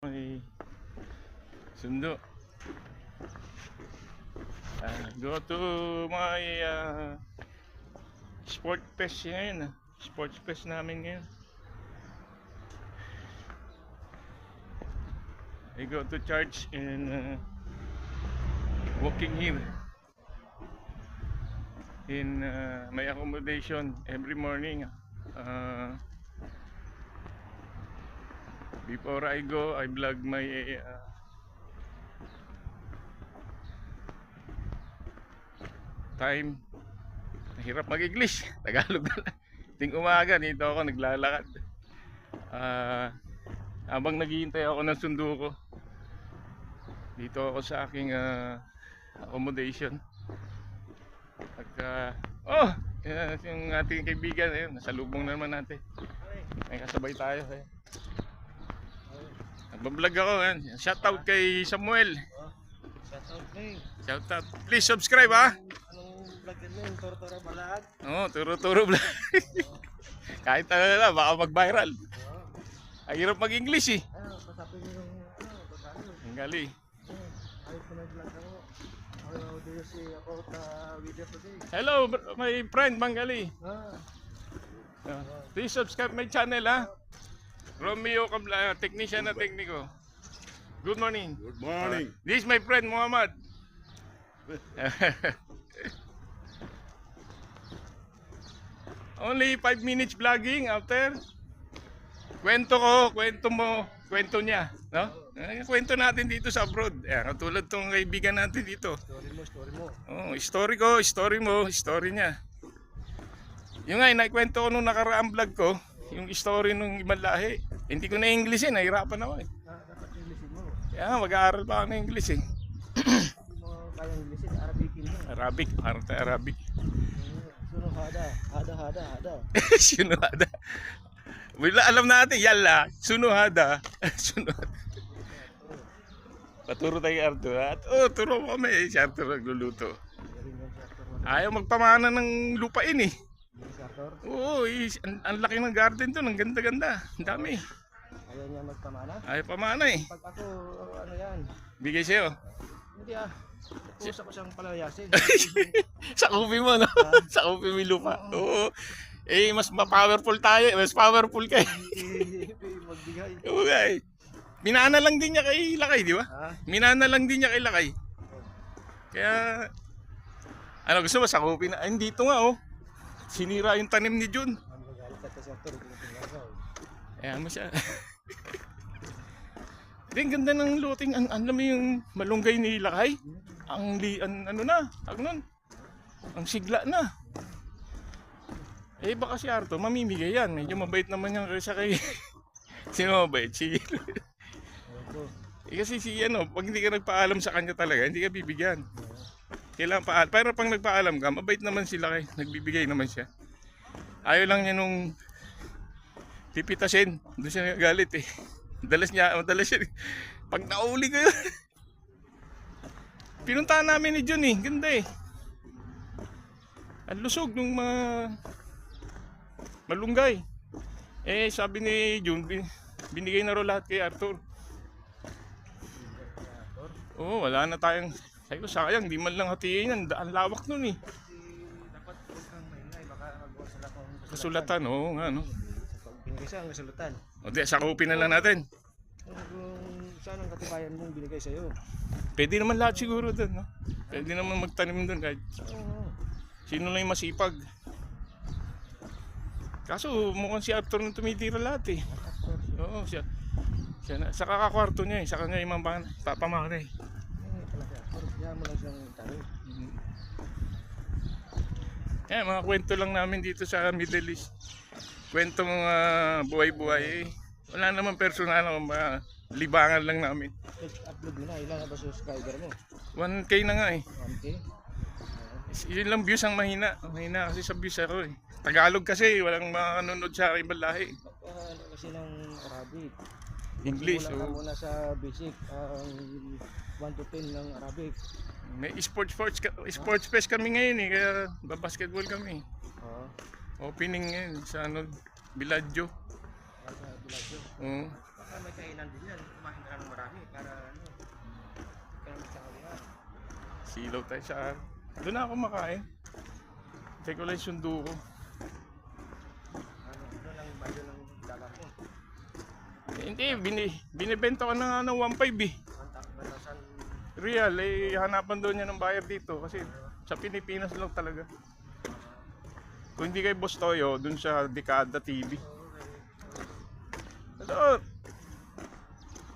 May sundo. Go to my sport fest ngayon. Sports fest namin ngayon. I go to church and walking here in my accommodation every morning. Before I go, I vlog my time. Hirap mag-English. Tagalog na lang. Ting umaga, dito ako naglalakad. Habang naghihintay ako ng sundo ko, dito ako sa aking accommodation. Yung ating kaibigan, ayun, nasalubong na naman natin. May kasabay tayo. Nagbablog ako. Shoutout kay Samuel. Shoutout kay. Shoutout. Please subscribe ha. Anong vlog yun? Turo-turo balag? Oo, turo-turo vlog. Kahit ano na lang, baka mag-viral. Ang hirap mag-English eh. Pasapin nyo yung Tagalog. Ang gali. Ayos ko nag-vlog ako. How do you see about video today? Hello my friend Mangali. Please subscribe my channel ha. Romeo Kabla, technician na tekniko. Good morning. Good morning. This is my friend Muhammad. Only 5 minutes vlogging after. Kwento ko, kwento mo, kwento niya, no? Kwento natin dito sa abroad. Katulad tong kaibigan natin dito. Story mo. Oh, story ko, story mo, story niya. Yung nga, naikwento ko nung nakaraang vlog ko, yung story nung ibang lahi. Hindi ko na Englishin, nahirapan ako eh. Dapat Englishin mo. Kaya mag-aaral pa ako ng English eh. Hindi mo kaya Englishin, Arabikin mo. Arabic, parang tayo Arabic. Suno hada. Sunuhada. Wala, alam natin, yalla, sunuhada. Sunuhada. Paturo tayo kay Arthur. Turo mo kami. Si Arthur nagluluto. Ayaw magpamana ng lupain eh. Oo, ang laki ng garden to, ang ganda-ganda. Ang dami. Ayaw niya magpamana? Ayaw pamana eh. Pag ako, ano yan? Bigay sa'yo. Hindi Kusa ko siyang palayasin. Sa kupi mo, no? Sa kupi mo yung lupa. Oo. Mas powerful tayo. Mas powerful kayo. Magbigay. Oo nga eh. Minana lang din niya kay Lakay, di ba? Minana lang din niya kay Lakay. Kaya, gusto mo sa kupi na? Ay, dito nga oh. Sinira yung tanim ni Jun. Ayan mo siya. Ang ganda ng looting. Alam mo yung malunggay ni Lakay? Ang sigla na. Baka si Arto, mamimigay yan. Medyo mabait naman yan kaysa kay... Sino mabait? Kasi pag hindi ka nagpaalam sa kanya talaga, hindi ka bibigyan. Kailangan paalam. Pero pag nagpaalam ka, mabait naman sila kay nagbibigay naman siya. Ayaw lang niya nung pipitasin. Doon siya galit eh. Madalas siya. Pag nauli ko yun. Pinuntahan namin ni Jun eh. Ganda eh. Ang lusog nung malunggay. Sabi ni Jun, binigay na ro lahat kay Arthur. Oo, wala na tayong... Sabi ko, sayang, di man lang hatiin yan. Ang lawak nun eh. Dapat huwag kang maingay, baka magawa sila kung Kasulatan, oo nga, no? Pag binigay siya ang kasulatan. O di, sakupin na lang natin. Kung saan ang katibayan mong binigay sa'yo. Pwede naman lahat siguro doon, no? Pwede naman magtanim doon kahit sino lang yung masipag. Kaso mukhang si Arthur nang tumitira lahat eh. Oo, siya na, sa kakakwarto niya eh. Sa kanya yung papamana eh. Kaya mo lang siyang tanim. Mga kwento lang namin dito sa Middle East. Kwento mga buhay-buhay eh. Wala naman personal na libangan lang namin. Upload mo na, ilan na ba subscriber mo? 1K na nga eh. 1K? Yun lang views ang mahina. Mahina kasi sa views ako eh. Tagalog kasi, walang makakanood sa aking balahi. Kasi ng Arabic. English. Muna sa basic, 1 to 10 ng Arabic. May sports fest kami ngayon eh. Kaya basketball kami. Opening ngayon sa Biladjo. Biladjo. Oo. may kainan din yan. Kumain ka ng marami para ano. Kaya magkakalihan. Silaw tayo sa araw. Doon na ako makain. Check ko lang yung sundo ko. Ano, ano lang medyo ng dala mo. Hindi, binibenta ko na nga ng 1.5 eh. Batasan. Real, eh, hanapan doon niya ng buyer dito kasi sa Pilipinas lang talaga. Kung hindi kay Boss Toyo, doon sa Dekada TV. Ano?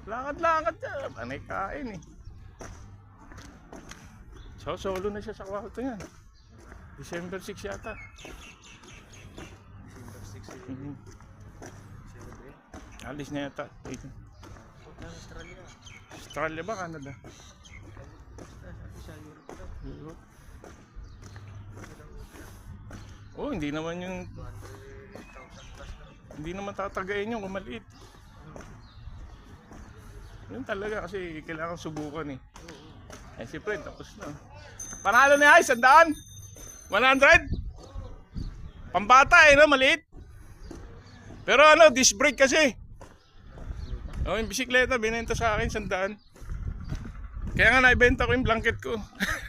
Lakad-lakad ka. Panay kain eh. So, solo na siya sa kwarto niya. December 6 yata. December 6 Mhm. December Alis na yata. Punta ng Australia. Australia ba? Canada? Sa Europe daw. Europe. Oh, hindi naman yung 200,000 plus na. hindi naman tatagayin yung kung maliit. Yun talaga kasi kailangan subukan eh. Eh si Fred, tapos na. Panalo na ay, 100? 100? Pambata eh, no? Maliit. Pero ano, disc brake kasi. Oh, yung bisikleta, binenta sa akin, 100. Kaya nga naibenta ko yung blanket ko.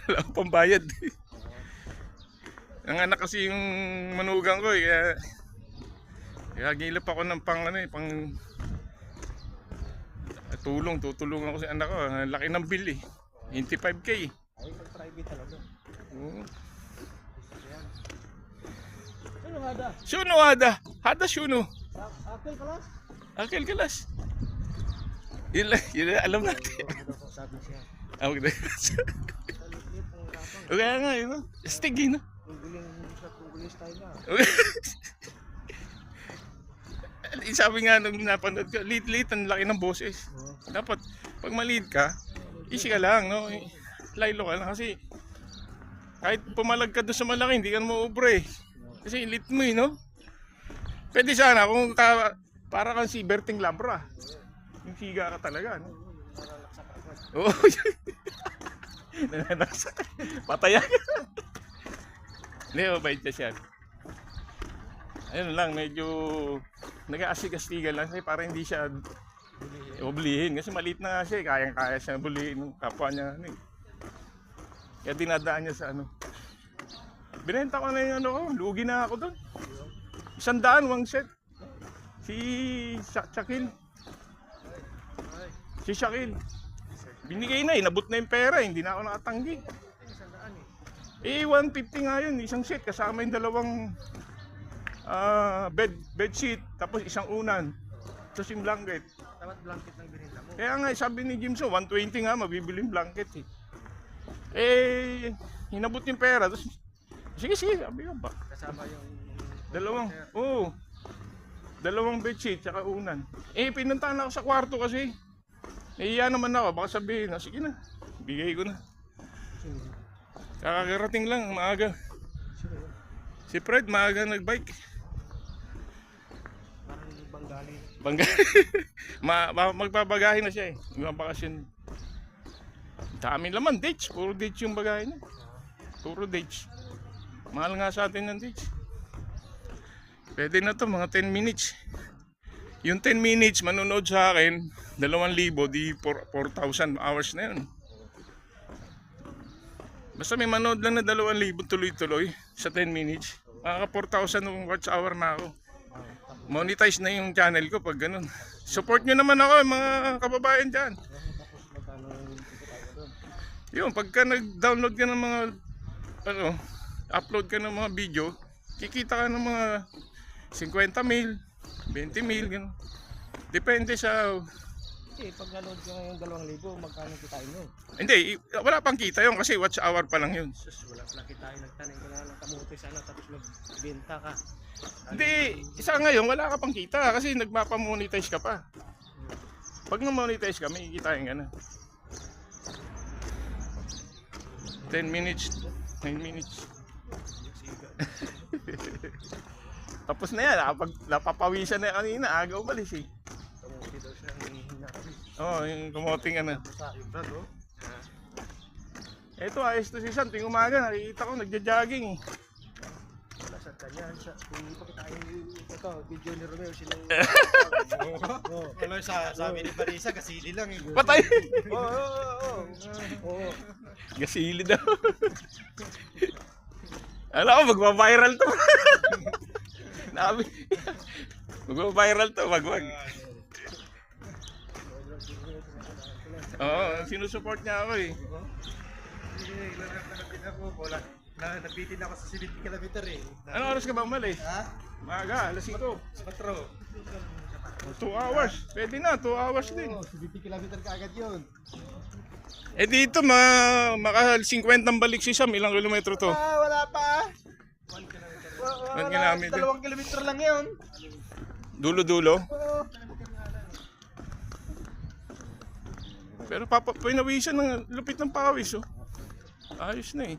Wala akong pambayad. Ang anak kasi yung manugang ko eh, kaya gilap ako ng pang ano eh, pang tutulong ako sa anak ko. Ang laki ng bill eh. 25K eh. Ay, mag-private talaga. Oo. Yan. Ano nga da? Shuno hada. Hada shuno. Apple ka lang? Akil kalas. Yun lang alam natin. Sabi siya. Ah, okay. Talit-lit ang rapang. Kaya nga yun. Stig yun. Tungguling style na. Sabi nga nung napanood ko, lit ang laki ng boses. Dapat pag maliit ka, easy ka lang, no? Laylo ka lang kasi kahit pumalag ka doon sa malaki, hindi ka na mauubra eh. Kasi lit mo eh, no? Pwede sana kung para kang si Berting Labra. Yung siga ka talaga, no? Oo. Nananaksak. Patayan. Hindi, mabait na siya. Ayun lang, medyo nag-aasig-astigan lang kasi para hindi siya ublihin. Kasi maliit na nga siya, kayang-kaya siya bulihin ng kapwa niya. Ano, eh. Kaya dinadaan niya sa ano. Binenta ko na yung ano ko, lugi na ako doon. 100, 1 set. Si Shakil. Si Shakil. Binigay na, inabot na yung pera, hindi na ako nakatanggi. Eh, 150 nga yun, isang set, kasama yung dalawang bed sheet, tapos isang unan, tapos yung blanket. Dapat blanket ng binenta mo. Kaya nga, sabi ni Jimso, 120 nga, mabibili yung blanket eh. Eh, hinabot yung pera, tapos, sige, sabi ko ba? Kasama yung Dalawang bed sheet, tsaka unan. Eh, pinuntahan ako sa kwarto kasi. Nahiya naman ako, baka sabihin, sige na, bigay ko na. Kakarating lang, maaga. Si Fred, maaga nagbike. parang Bengali. Magbabagahe na siya eh. Magbabakasyon. Dami laman, dates. Puro dates yung bagahe niya. Puro dates. Mahal nga sa atin ng dates. Pwede na to, mga 10 minutes. Yung 10 minutes, manonood sa akin, 2,000, di 4,000 hours na yun. Basta may manood lang na 2,000 tuloy-tuloy sa 10 minutes. Makaka 4,000 ng watch hour na ako. Monetize na yung channel ko pag ganun. Support nyo naman ako mga kababayan dyan. Tapos magkano yung tayo doon? Yun, pagka nag-download ka ng mga upload ka ng mga video, kikita ka ng mga 50 mil, 20 mil, gano'n. Depende sa... Eh, pag nanood ka ngayon 2,000, magkano kitain mo? Hindi, wala pang kita yun kasi watch hour pa lang yun. Sus, wala pala kitain. Nagtanim ka na ng kamuti sana tapos magbenta ka. Hindi, isa ngayon wala ka pang kita kasi nagpapamonetize ka pa. Pag na-monetize ka, may kitain ka na. 10 minutes, 9 minutes. Tapos na yan, napapawisan na kanina, aga umalis eh. Kamuti daw siya, hihina. Oo, yung kumoting ano. Sa yung brad, oh. Ito, ayos to si San, ting umaga, nakikita ko, nagja-jogging eh. Wala sa Ganyan siya. Kung pakitain ito, video ni Romeo, sinong... Wala sabi ni Parisa, kasili lang eh. Patay! Oo. Gasili daw. Alam ko, magbabiral to. Nabi. Magbabiral to, wag. Oo, sinusupport niya ako eh. Nagbitin ako, wala. Nagbitin ako sa 70 kilometer eh. Anong oras ka ba umalis? Ha? Maaga, alas 5. 4. 2 hours. Pwede na, 2 hours din. 70 kilometer ka agad yun. Eh dito, maka 50 ang balik si Sam. Ilang kilometro to? Wala pa. 1 kilometer. 2 kilometer lang yun. Dulo-dulo. Pero pinawisan ng lupit ng pawis, oh. Ayos na eh.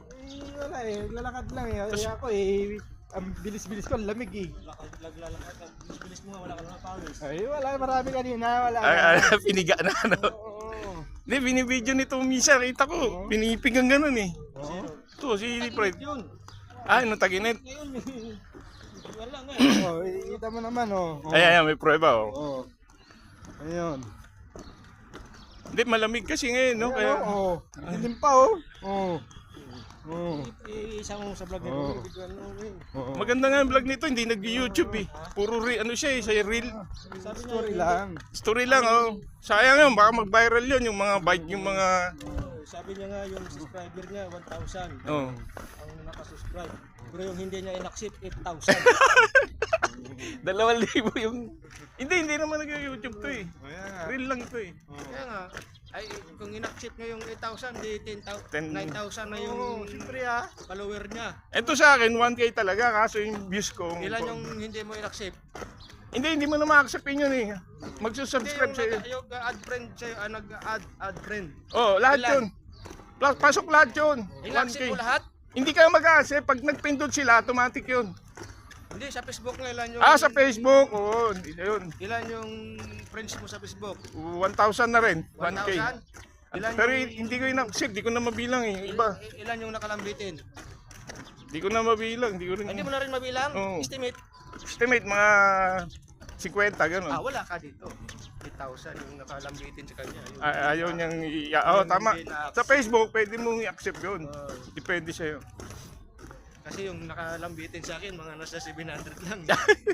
Wala eh, lalakad lang eh. Kaya ako eh, ang bilis-bilis ko, ang lamig eh. Lalakad, bilis mo nga, wala ka lang pawis. Ay, wala, marami kanina, wala. Piniga na, ano. Oo. Hindi, binibidyo nito misa. Kita ko, pinipigang ganun eh. Oo. Ito, si Fred. Yun. Ano, taginit. Ngayon, wala nga. Oh, kita mo naman oh. Ayan, may prueba, oh. Oh. Ayun. Hindi, malamig kasi ngayon, no? Kaya, Oo. Dilim pa oh. Oo. Oo. Isang sa vlog Oo. nito, Oo. maganda nga yung vlog nito, hindi nag-YouTube eh. Puro ano siya eh, sa reel. Story lang. Story lang, oh. Sayang yun, baka mag-viral yun, yung mga bike, yung mga... Sabi niya nga yung subscriber niya 1,000 Oh. ang nakasubscribe. Pero yung hindi niya in-accept 8,000. 2,000 yung... Hindi naman nag-YouTube to eh. Ayan nga. Reel lang to eh. Kaya nga, ay kung in-accept niya yung 8,000, di 10,000, 10. 9,000 na yung Oo, siyempre ah. follower niya. Ito sa akin, 1K talaga, kaso yung views ko... Ilan yung hindi mo in-accept? Hindi mo na ma-accept yun eh. Magsusubscribe Hindi, sa'yo. yung add friend sa'yo, nag-add friend. Oh, lahat Ilan? yun. Pasok lahat yun. In-accept 1K. mo lahat? Hindi kayo mag-accept. Pag nagpindot sila, automatic yun. Hindi, sa Facebook nga ilan yung... Sa Facebook, oo. Hindi na yun. Ilan yung friends mo sa Facebook? 1,000 na rin. 1K. 1,000? Ilan Pero yung, hindi ko in-accept. Hindi ko na mabilang eh. Iba. ilan yung nakalambitin? Hindi ko na mabilang. Hindi ko rin... Hindi mo na rin mabilang? Oo. Estimate? Estimate mga 50, gano'n. Wala ka dito. 8,000 yung nakalambitin sa kanya. Yung, Ayaw niyang oo, tama. Sa Facebook, pwede mong i-accept yun. Depende sa'yo. kasi yung nakalambitin sa akin, mga nasa 700 lang.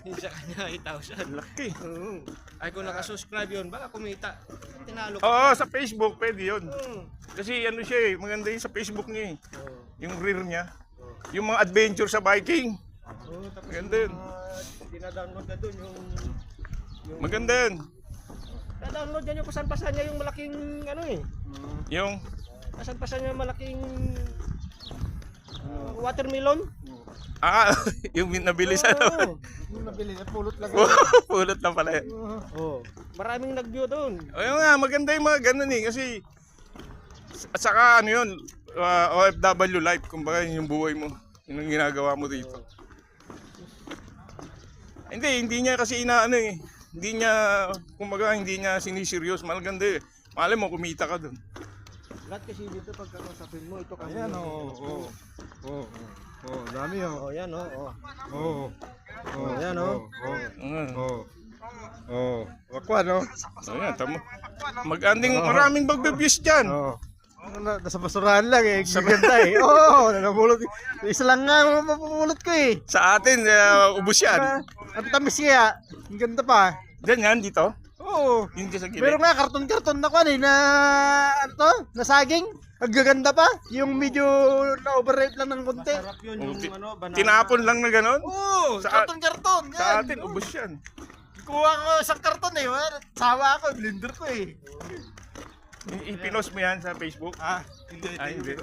Yung sa kanya, 8,000. Laki. Oo. Ay kung nakasubscribe yun, baka kumita. Tinalo ka. Oo, sa Facebook, pwede yun. Oo. Kasi ano siya eh, maganda yung sa Facebook niya eh. Oo. Yung rear niya. Yung mga adventure sa biking. Oo, tapos Maganda yun. dinadownload na dun yung Maganda yun. na-download niya yung pasan-pasan niya yung malaking ano eh. Yung, Pasan-pasan niya yung malaking watermelon. yung nabili sa Oo. Yung nabili na pulot lang. pulot lang pala yun. Oo. Maraming nag-view doon. Ayun nga, maganda yung mga ganun eh. Kasi, at saka ano yun, OFW life, kumbaga yun yung buhay mo. Yun ang ginagawa mo dito. Hindi niya kasi inaano eh. Hindi niya, kumbaga hindi niya sinisiryos. Maganda eh. Malay mo, kumita ka dun. Lahat kasi dito pag kausapin mo, ito kami. Ayan oh. Oh, dami oh. Oh, yan oh. Oh. Oh. Oh, Ayan, oh. Oh. Oh. Wakwa no. Ayan, tamo. Mag-anding maraming mag-views dyan. Oh. Nasa basurahan lang eh. Ganda eh. Oo, namulot. Isa lang nga mapupulot ko eh. Sa atin, ubos yan. Ang tamis kaya. Ang ganda pa. Dyan yan, dito. Oo. Hindi sa Pero gilid. nga, karton-karton na ko eh, na ano to, na saging. Ang gaganda pa. Yung medyo na-overripe lang ng konti. Sarap yun yung ano, banana. Tinapon lang na gano'n. Oo, Sa- karton-karton. Yan. Sa atin, ubos yan. Kuha ko isang karton eh. Sawa ako, blender ko eh. Ipinost mo yan sa Facebook. Hindi. Hindi.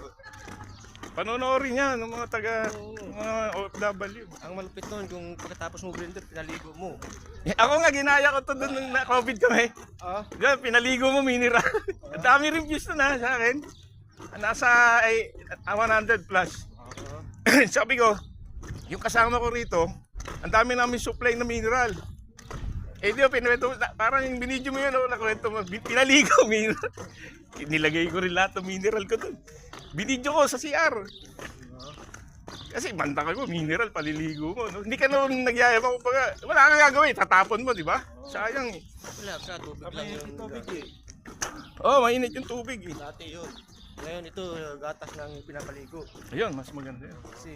Panonoorin yan ng mga taga, mga OFW. Ang malupit nun, kung pagkatapos mo blender, pinaligo mo. Ako nga, ginaya ko to doon nung na-COVID kami. Ah? Diyan, pinaligo mo mineral. Ang dami reviews na sa akin. Nasa 100 plus. Sabi ko, yung kasama ko rito, ang dami namin supply na mineral. Eh di ba, parang yung binidyo mo yun, nakwento mo, pinaligo mineral. Nilagay ko rin lahat ng mineral ko doon. Binidyo ko sa CR. Kasi banta ko, mineral, paliligo mo. No? Hindi ka naman nagyayabang, kumbaga, wala kang gagawin, tatapon mo, di ba? Sayang eh. Wala ka, tubig lang yung tubig eh. Oo, mainit yung tubig eh. Dati yun. Ngayon ito, gatas ng pinapaligo. Ayun, mas maganda yun. Kasi,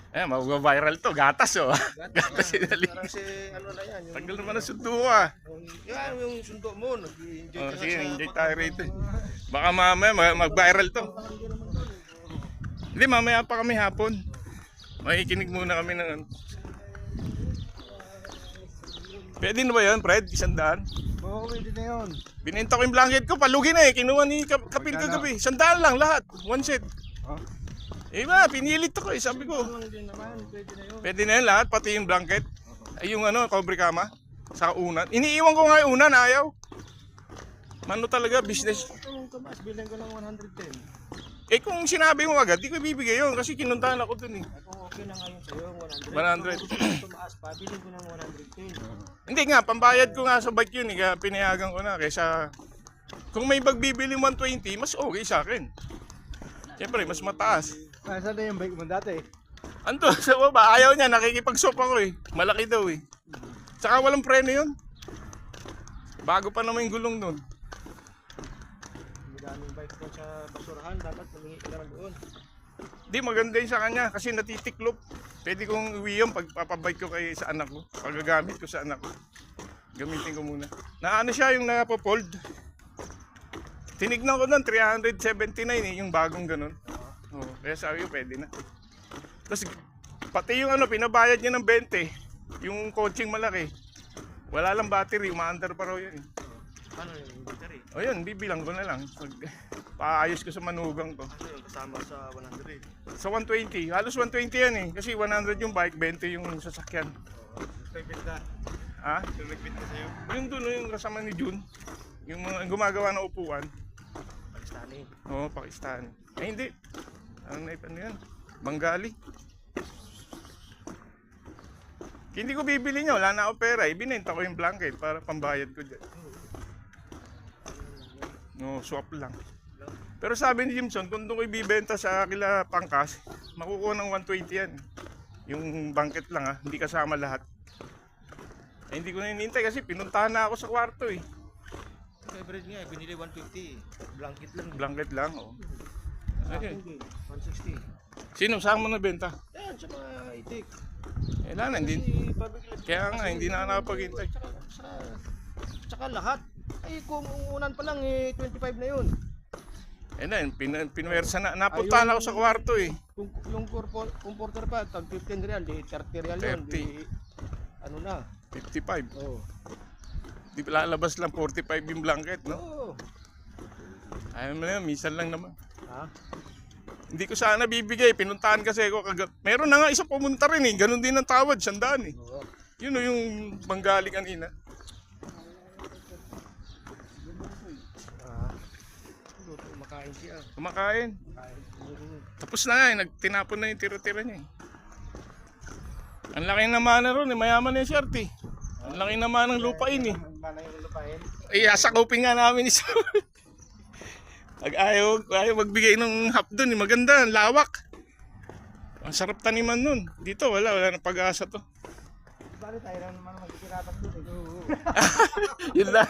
Eh, mag-viral to, gatas oh. Gatas sinali. parang si, ano na yan. Tagal naman ang sundo ka. Yan, yung sundo mo, nag-enjoy Oh, ka sige, sa enjoy tayo rito. Baka mamaya mag-viral to. Hindi, mamaya pa kami hapon. Makikinig muna kami ng ano. Pwede na ba yun, Fred? 100? Oo, pwede na yun. Bininta ko yung blanket ko, palugi na eh. Kinuha ni Kapil kagabi. 100 lang lahat, one set. Oh. Eh ba, pinilit ako eh, sabi ko. lang din naman, pwede na yun. Pwede na yun lahat, pati yung blanket. Ay yung ano, cobre kama. Sa unan. Iniiwan ko nga yung unan, ayaw. Mano talaga, business. Kung tumaas, bilhin ko ng 110. Eh kung sinabi mo agad, di ko ibibigay yun kasi kinuntahan ako dun eh. Kung okay na ngayon sa'yo, 100. 100. Kung tumaas pa, bilhin ko ng 110. Hindi nga, pambayad ko nga sa bike yun eh, kaya pinayagan ko na. Kaysa, kung may bag bibili 120, mas okay sa akin. Siyempre, mas mataas. Saan na yung bike mo dati? Ando, sa baba, ayaw niya, nakikipagsop ako eh. Malaki daw eh. Saka walang preno yun. Bago pa naman yung gulong nun. Daming bike doon sa basurahan, dapat tumingi ka lang doon. Di, maganda yun sa kanya kasi natitiklop. Pwede kong uwi yun pag papabike ko kay sa anak ko. Pagagamit ko sa anak ko. Gamitin ko muna. Na ano siya yung napopold. Tinignan ko nun, 379 eh, yung bagong ganun. Oh, kaya sabi ko, pwede na. Tapos, pati yung ano, pinabayad niya ng 20. Yung coaching malaki. Wala lang battery, umaandar pa raw yun eh. Ano yung battery? O yun, bibilang ko na lang. Paayos ko sa manugang ko. Ano yung kasama sa 100? Sa 120, halos 120 yan eh. Kasi 100 yung bike, 20 yung sasakyan. Nagbenta. Ha? Nagbenta sa'yo? Yung doon, yung kasama ni Jun. Yung mga gumagawa ng upuan. Pakistani. Oo, Pakistan. Eh hindi. Ano yan? Bengali. Hindi ko bibili nyo, wala na ako pera. Ibinenta ko yung blanket para pambayad ko dyan. No, swap lang. Pero sabi ni Jimson, kung doon ko ibibenta sa kila Pangkas, makukuha ng 120 yan. Yung blanket lang ha, hindi kasama lahat. Eh, hindi ko na hinihintay kasi pinuntahan na ako sa kwarto eh. Favorite nga, binili 150. Blanket lang. Blanket lang, oh. Ayun. 160. Sino? Saan mo nabenta? Yan, sa mga itik. Eh, wala na, hindi. Kasi pabiglas. Kaya nga, hindi na nakapaghintay. Tsaka lahat. Ay, kung unan pa lang, eh, 25 na yun. Eh na, pinwersa na. Napuntahan ako sa kwarto eh. Kung yung comforter pa, tag 15 real, di 30 real yun. 30. Di, ano na. 55. Oo. Di lalabas lang 45 yung blanket, no? Oo. Ayaw mo na yun, minsan lang naman. Ha? Hindi ko sana bibigay, pinuntahan kasi ako. Meron na nga isa pumunta rin eh, ganun din ang tawad, 100 eh. Oo. Yun o yung Bengali kanina. Luto, makain siya. Kumakain. Makain. Tapos na nga eh, tinapon na yung tira-tira niya eh. Ang laki naman na ron eh, mayaman na yung Sherty. Ang laki naman ng lupain eh. Mana yung lupain? Eh, asakupin nga namin isa. Ayaw magbigay ng half dun eh, maganda, ang lawak. Ang sarap taniman nun. Dito wala na pag-asa to. Bali tayo na naman magkikirapan doon eh. Oo. Yun lang.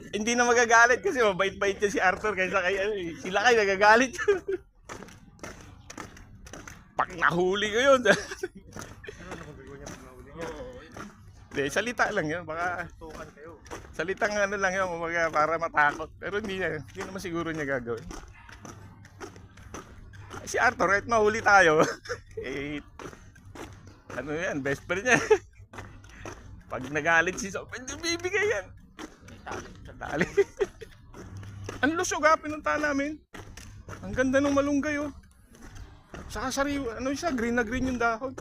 Hindi na magagalit kasi mabait-bait niya si Arthur kaysa kay ano, eh. Sila kayo nagagalit. Pag nahuli ko yun. Ano naman gagawin niya pag nahuli niya? Hindi, salita lang yun. Baka Tukan kayo. salitang ano lang yun, para matakot. Pero hindi naman siguro niya gagawin. Si Arthur, kahit mahuli tayo, eh, ano yan, best friend niya. Pag nagalit si Sob, hindi bibigay yan. Tali. Ang lusog ha, pinunta namin. Ang ganda ng malunggay oh. Saka sariwa, ano siya, green na green yung dahon.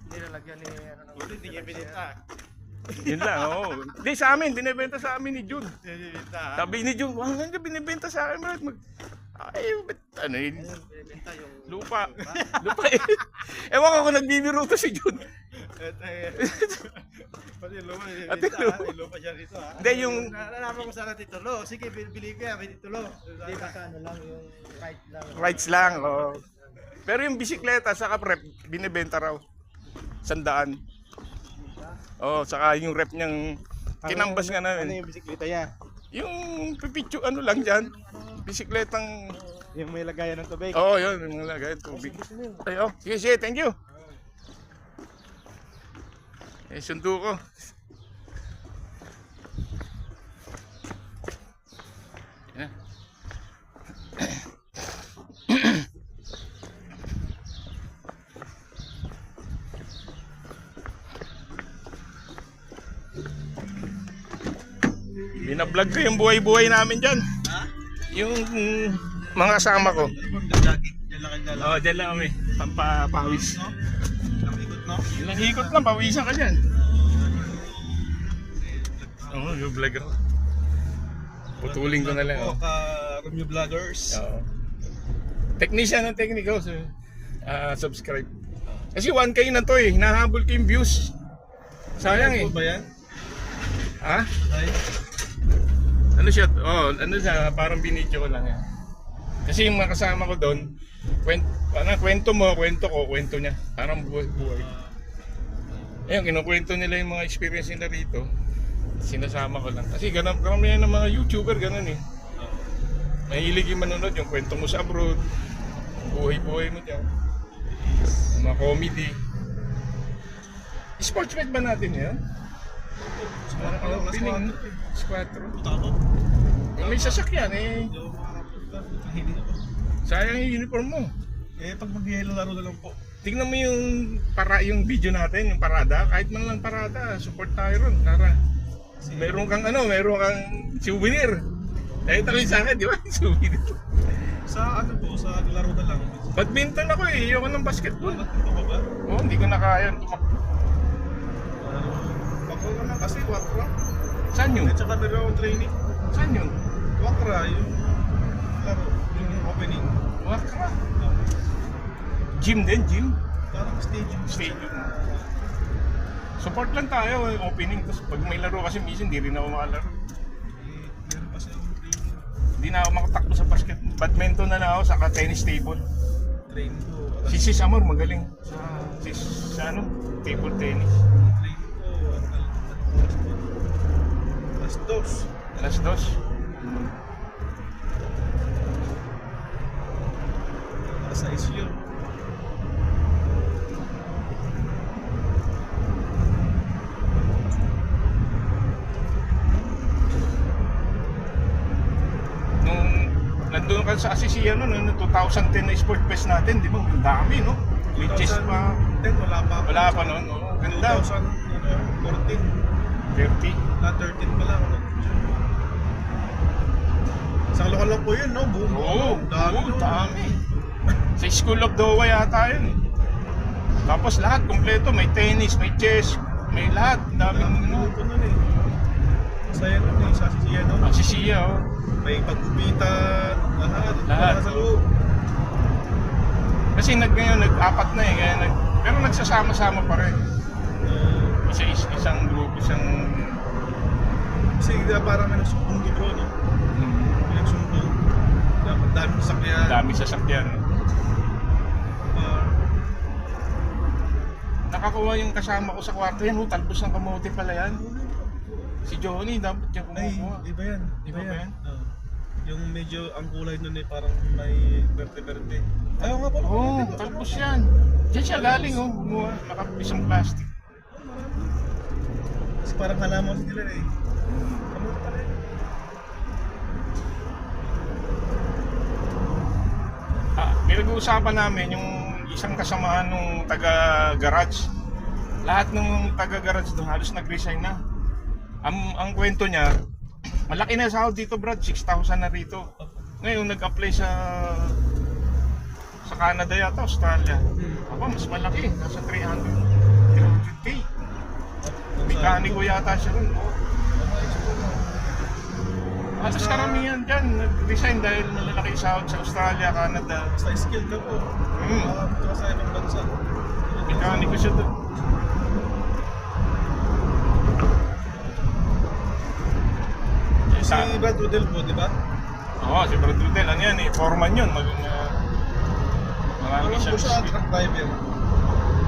Nilalagyan ni ano nang hindi niya binenta. Yun lang, oo. Hindi, sa amin, binibenta sa amin ni Jun. Binibenta. Sabi ni Jun, wala nga binibenta sa akin. Ay, ano yun? Binibenta yung Lupa. Lupa eh. Ewan ko kung nagbibiro to si Jun. Pati luma, Ate Luma. luma siya rito ha. Hindi, yung... Nalalaman ko sana Tito Lo. Sige, bili ko yan, Tito Lo. Hindi basta ano lang, yung right lang. Rides lang, oh. Pero yung bisikleta sa rep, binibenta raw. 100. Oh, saka yung rep niyang kinambas nga Ano namin. yung bisikleta niya? Yung pipicture ano lang dyan. Bisikletang... Yung may lagayan ng tubig. Oo, yun. Yung lagay tubig. Ay, oh. Sige, sige. Thank you. Eh, sundo ko. Yan. Binablog ko yung buhay-buhay namin dyan. Ha? Yung mga kasama ko. Jogging, dyan lang kayo Oo, dyan lang kami. Pampapawis. no? Ilang ikot, no? Ilang ikot lang, pawisan ka dyan. Oo, yung vlog ako. Putulin ko na lang. Po, Oh. Romeo Vloggers. Oo. Technician ng technical, so subscribe. Kasi 1K na to eh, hinahabol ko yung views. Sayang eh. Ano ba yan? Ha? Ay, Ano siya? Oh, ano siya, parang binidyo ko lang yan. Kasi yung mga kasama ko doon, kwento mo, kwento ko, kwento niya. Parang buhay-buhay. Ayun, kinukwento nila yung mga experience nila rito. Sinasama ko lang. Kasi ganun, karamihan ng mga YouTuber, ganun eh. Mahilig yung manonood, yung kwento mo sa abroad, buhay-buhay mo dyan. Yung mga comedy. Sports bet ba natin yan? Parang piling, squatro. puta ko. Yung may sasakyan eh, Hindi ako makakapunta. Nahilig ako. sayang yung uniform mo. Eh, pag mag-yellow laro na lang po. Tingnan mo yung video natin, yung parada, kahit man lang parada, support tayo ron, tara. Meron kang souvenir. Nakita ko yung sa akin, di ba? Souvenir. Sa ano po, sa laro na lang. Badminton ako eh, ayoko ng basketball. Ba't ito ba ba? Oo, hindi ko na kaya. Bako naman kasi wakra. Saan yun? At saka meron akong training. Saan yun? Wakra, yung laro, yung opening. Wakra. Gym din, gym. Parang stadium. Stadium. Support lang tayo, opening. Tapos pag may laro kasi minsan hindi rin ako makalaro. Eh, meron kasi akong training. Hindi na ako makatakbo sa basketball. Badminton na lang ako, saka tennis table. Training ko. Si Sis Amor magaling sa ano, table tennis. Training ko. Alas dos. Alas 2. Alas 6 yun. Nung nandun ka sa Asisiya noong 2010 na Sport Fest natin, di ba? Ang dami, no? May chess pa. 2010, wala pa ako. Wala pa noon, no? Ganda. 2014. 30. Na 13 pa lang. Sa lokal lang po yun, no? Buong Oo, dami. oo, dami. Sa School of Dowa yata yun. Tapos lahat, kompleto. May tennis, may chess, may lahat. Daming Dami ano. grupo nun eh. Masaya nun eh, sa Sisiya no? Asisiya, oh. May pagkupitan, lahat. Lahat. Wala sa loob. Kasi nag-apat na eh. Kaya pero nagsasama-sama pa rin. Isang grupo, isang... Kasi parang may nagsumbong bro, no? May nagsumbong. Dami sasakyan. Dami sasakyan. Ah, Nakakuha yung kasama ko sa kwarto yan, talbos ng kamote pala yan. Si Johnny, dapat niya ay, kumukuha. iba yan. Iba ba yan? Oo. Yung medyo, ang kulay nun eh, parang may verde-verde. Ayaw nga pala. Oo, verde ba? talbos yan. Diyan siya galing, oh. Kumuha, nakapisang plastic. Kasi parang halaman kasi nila eh. Kamuti pala eh. Pinag-uusapan namin yung isang kasamahan nung taga-garage. Lahat ng taga-garage doon halos nag-resign na. Ang kwento niya, malaki na sahod dito Brad, 6,000 na rito. Ngayon nag-apply sa Canada yata, Australia. Aba, mas malaki, nasa 300K. Mekaniko yata siya ron. Halos karamihan dyan, nag-resign dahil malalaki sahod sa Australia, Canada. Basta skill ka po. Hmm. Makapunta ka sa ibang bansa. Mekaniko siya doon. Sa, Brad Rudel po, di ba? oo, si Brad Rudel, ano yan eh, foreman yun. Marami Alam siya. ko siya, truck driver.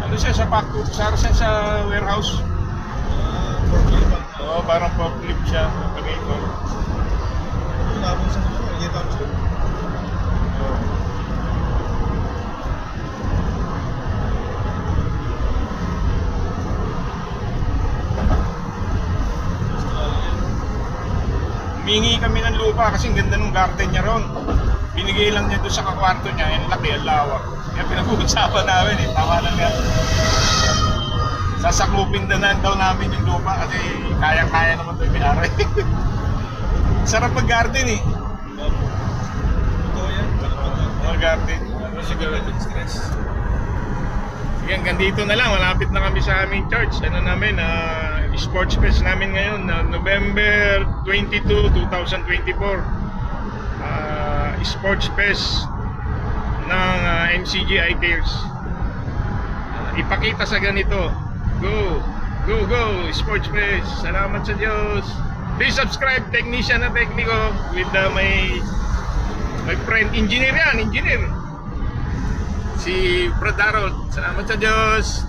Ano siya sa factory, sa warehouse. Forklift ba? Oo, parang forklift siya, operator. Labong sa mga, nakikita ko siya. Oo. Humingi kami ng lupa kasi ang ganda ng garden niya ron. Binigay lang niya doon sa kakwarto niya, yung laki, ang lawak. Kaya pinag-uusapan namin eh, tama lang yan. Sasakupin na daw namin yung lupa kasi kaya-kaya naman doon may aray. Sarap mag-garden eh. Totoo yan. Mag-garden. Ano siguro? Stress. Sige, hanggang dito na lang. Malapit na kami sa aming church. Ano namin, sports fest namin ngayon, November 22, 2024. Sports fest ng MCG iCares. Ipakita sa ganito. Go! Go! Go! Sports fest! Salamat sa Diyos! Please subscribe, Technician na Tekniko with my friend, engineer yan, engineer. Si Brad Harold. Salamat sa Diyos!